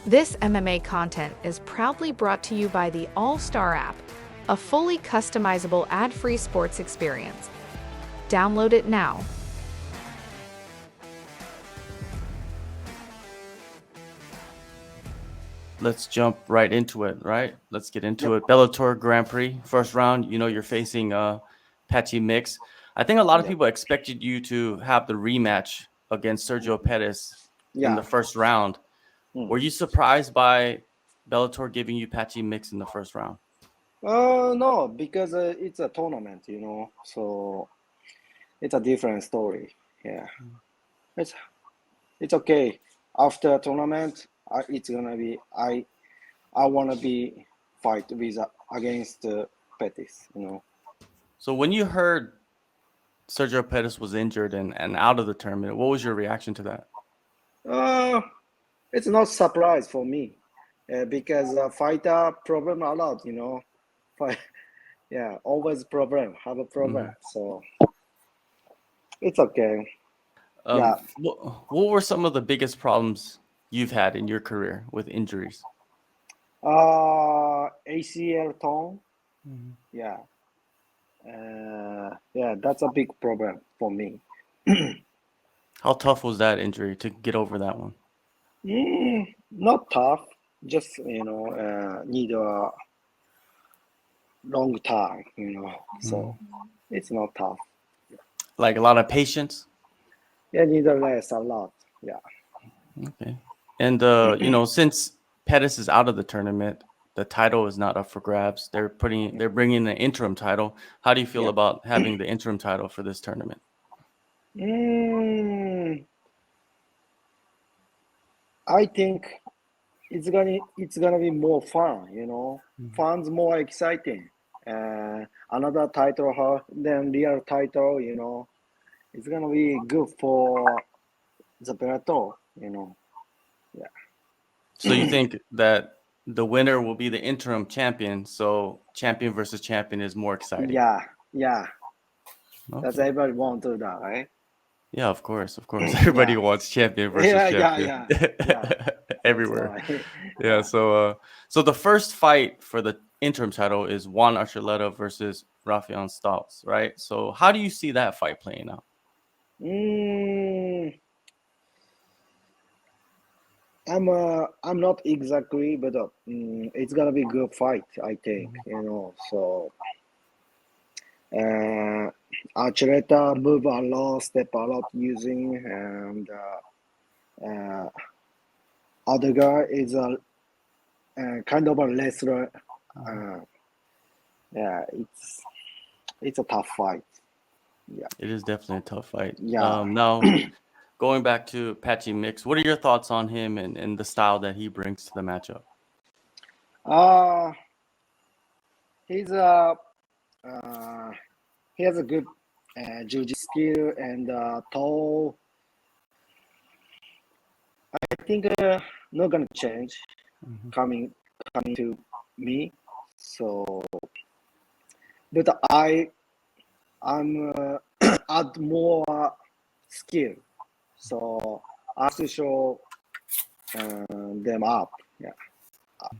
This MMA content is proudly brought to you by the AllStar app, a fully customizable ad-free sports experience. Download it now. Let's jump right into it, right? Let's get into it. Bellator Grand Prix, first round. You know, you're facing Patchy Mix. I think a lot of people expected you to have the rematch against Sergio Pettis in the first round. Were you surprised by Bellator giving you Patchy Mix in the first round? No, because it's a tournament, so it's a different story. Yeah, it's okay. After a tournament, it's gonna be I wanna be fight with against Pettis, So when you heard Sergio Pettis was injured and out of the tournament, what was your reaction to that? It's not surprise for me, because fighter problem a lot, Yeah, always have a problem. So it's okay. What were some of the biggest problems you've had in your career with injuries? ACL torn. Yeah. That's a big problem for me. How tough was that injury to get over that one? Not tough. Just need a long time. So it's not tough. Like a lot of patience. Yeah, need to rest a lot. Yeah. Okay. And since Pettis is out of the tournament, the title is not up for grabs. They're bringing the interim title. How do you feel about having the interim title for this tournament? I think it's gonna be more fun. Fun's more exciting. Another title than real title. It's gonna be good for the Bellator. Yeah. So you think that the winner will be the interim champion? So champion versus champion is more exciting. Yeah. Okay. That's everybody want to do that, right? Yeah, of course. Everybody wants champion versus champion. Yeah. Everywhere. Right. Yeah. So the first fight for the interim title is Juan Archuleta versus Rafael Stoltz, right? So how do you see that fight playing out? I'm not exactly, but it's gonna be a good fight, I think. So Archuleta move a lot, step a lot using, and other guy is a kind of a wrestler. Yeah, it's a tough fight. Yeah, it is definitely a tough fight. Yeah. Now, going back to Patchy Mix, what are your thoughts on him and the style that he brings to the matchup? He's he has a good jiu-jitsu skill and tall. I think not gonna change coming to me. So, but I'm add more skill. So I have to show them up. Yeah,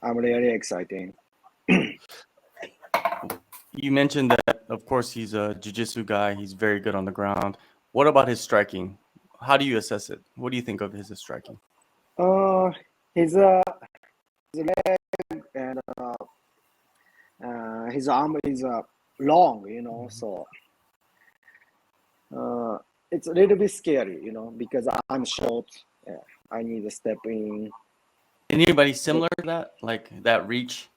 I'm really excited. You mentioned that, of course, he's a jiu-jitsu guy. He's very good on the ground. What about his striking? How do you assess it? What do you think of his striking? His leg and his arm is long, so it's a little bit scary, because I'm short. I need to step in. Anybody similar to that, like that reach?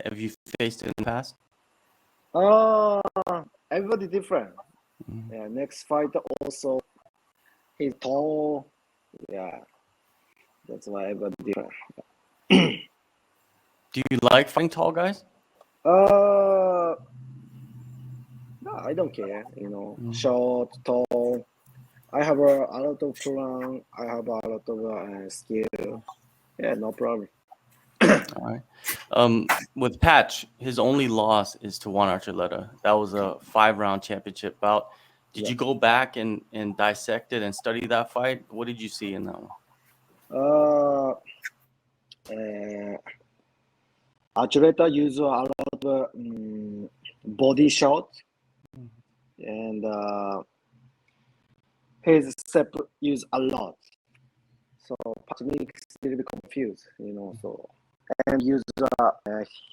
Have you faced it in the past? Everybody different. Yeah, next fight also, he's tall. Yeah, that's why everybody different. Do you like fighting tall guys? No, I don't care. Short, tall. I have a lot of plan. I have a lot of skill. Yeah, no problem. All right. With Patch, his only loss is to Juan Archuleta. That was a 5-round championship bout. Did you go back and dissect it and study that fight? What did you see in that one? Archuleta use a lot of body shot, and his step use a lot. So Patchy makes a little bit confused, So and use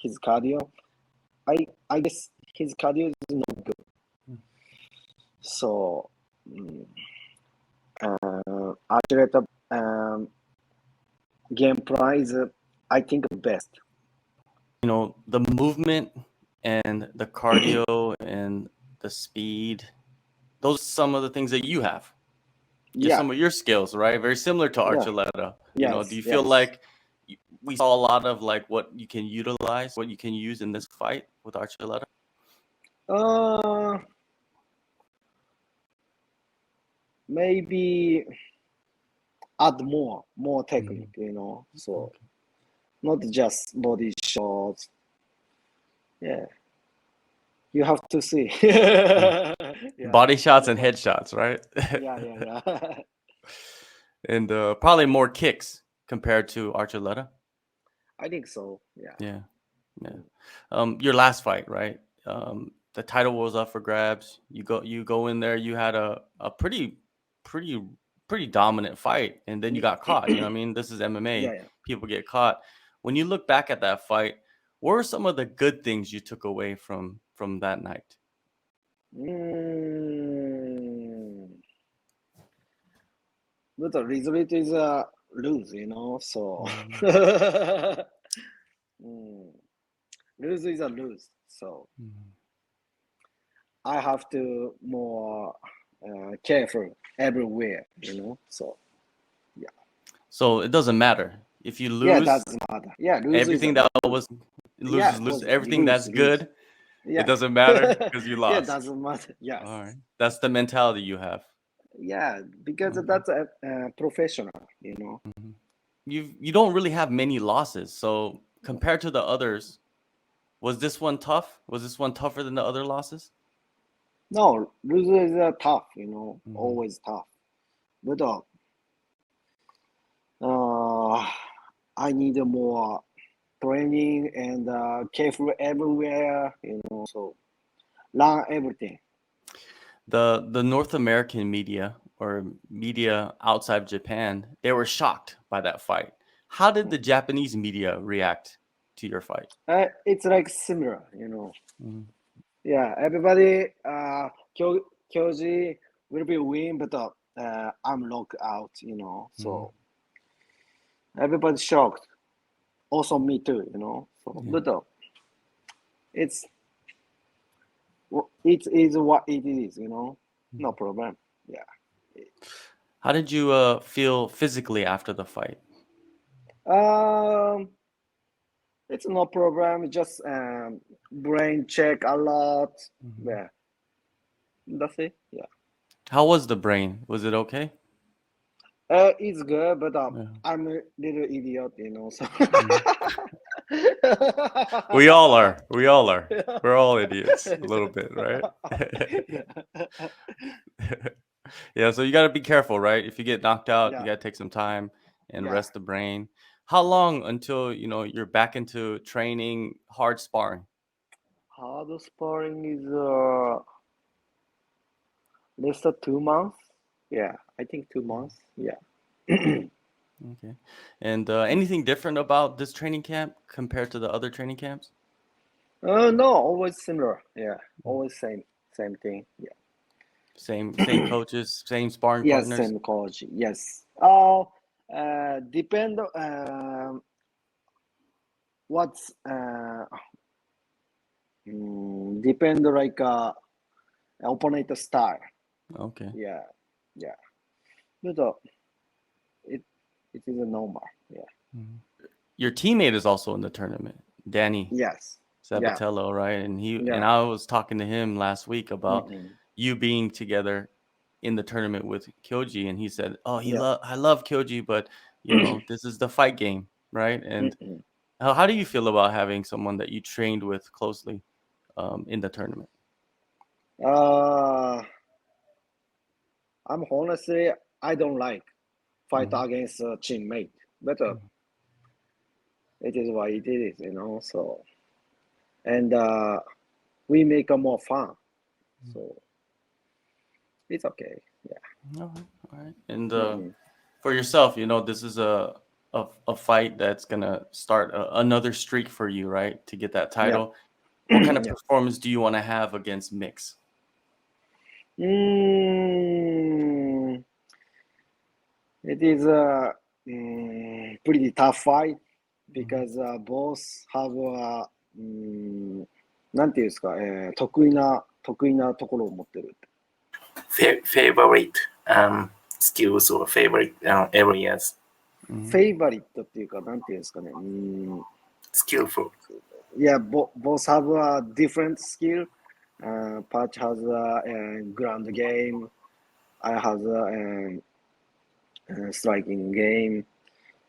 his cardio. I guess his cardio is not good. So Archuleta game prize, I think best. The movement and the cardio and the speed, those are some of the things that you have. Some of your skills, right? Very similar to Archuleta. Yes, do you feel like we saw a lot of like what you can utilize, what you can use in this fight with Archuleta? Maybe add more technique, So not just body shots. Yeah, you have to see. Body shots and headshots, right? Yeah. And probably more kicks compared to Archuleta. I think so. Yeah. Your last fight, right? The title was up for grabs. You go in there. You had a pretty dominant fight, and then you got caught. You know what I mean? This is MMA. Yeah. People get caught. When you look back at that fight, what were some of the good things you took away from that night? But the result is lose, So lose is a lose. So I have to more careful everywhere, So yeah. So it doesn't matter if you lose. Yeah, doesn't matter. Yeah, lose everything that was lose. Everything that's good. Yeah. It doesn't matter because you lost. Yeah, it doesn't matter. Yes. All right. That's the mentality you have. Yeah, because that's a professional, You don't really have many losses, so compared to the others, was this one tough? Was this one tougher than the other losses? No, loser is tough, always tough. But I need more training and careful everywhere, So learn everything. The North American media or media outside of Japan, they were shocked by that fight. How did the Japanese media react to your fight? It's like similar, Yeah, everybody, Kyoji will be win, but I'm locked out, So everybody's shocked. Also me too, So but it is what it is, No problem. Yeah. How did you feel physically after the fight? It's no problem. Just brain check a lot. Yeah. That's it. Yeah. How was the brain? Was it okay? It's good, but I'm a little idiot, So we all are. We're all idiots a little bit, right? Yeah, so you got to be careful, right? If you get knocked out, you got to take some time and rest the brain. How long until you're back into training hard sparring? Hard sparring is less than 2 months. Yeah, I think 2 months. Yeah. Okay. And anything different about this training camp compared to the other training camps? No, always similar. Yeah, always same thing. Yeah. Same coaches, same sparring Yes, partners. same coach. Yes. Depend. What's depend like opponent style. Okay. Yeah. But it is a normal. Yeah. Your teammate is also in the tournament, Danny. Yes. Sabatello, right? And and I was talking to him last week about you being together in the tournament with Kyoji, and he said, "Oh, I love Kyoji, but this is the fight game, right?" And how do you feel about having someone that you trained with closely in the tournament? I'm honestly, I don't like fight against a teammate, but it is what it is, so, and we make a more fun, so it's okay. Yeah. All right. And Hmm. for yourself, this is a fight that's gonna start another streak for you, right? To get that Yeah. title. What kind of Yeah. performance do you want to have against Mix? Mm, it is a pretty tough fight because both have なんていうんですか、得意なところを持ってる。favorite skills or favorite areas. フェイバリットっていうか、なんていうんですかね。Skillful. Yeah, both have a different skill. Patch has a ground game. I have a striking game.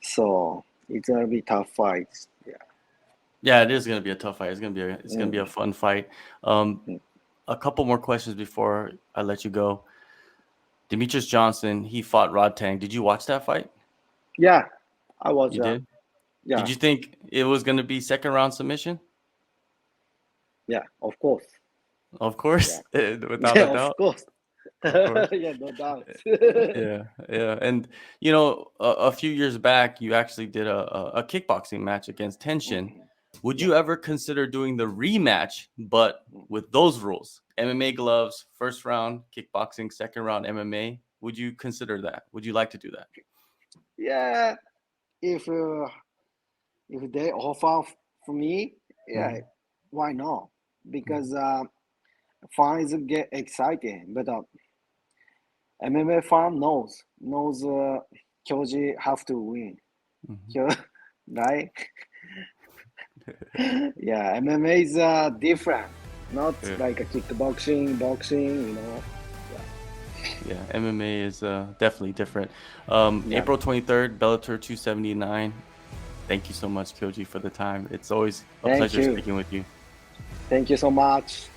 So it's gonna be tough fights. Yeah. Yeah, it is gonna be a tough fight. It's gonna be a fun fight. A couple more questions before I let you go. Demetrius Johnson, he fought Rodtang. Did you watch that fight? Yeah, I was. You did? Yeah. Did you think it was gonna be second round submission? Yeah, of course. Of course, without Yeah, a doubt. of course. Of course. Yeah, no doubt. Yeah. And a few years back, you actually did a kickboxing match against Tenshin. Would you ever consider doing the rematch, but with those rules? MMA gloves, first round kickboxing, second round MMA. Would you consider that? Would you like to do that? Yeah, if they offer for me, yeah, why not? Because fans get excited, but MMA fan knows Kyoji have to win, right? Yeah, MMA is different, not like a kickboxing, boxing, Yeah, MMA is definitely different. April 23rd, Bellator 279. Thank you so much, Kyoji, for the time. It's always a Thank pleasure you. speaking with you. Thank you so much.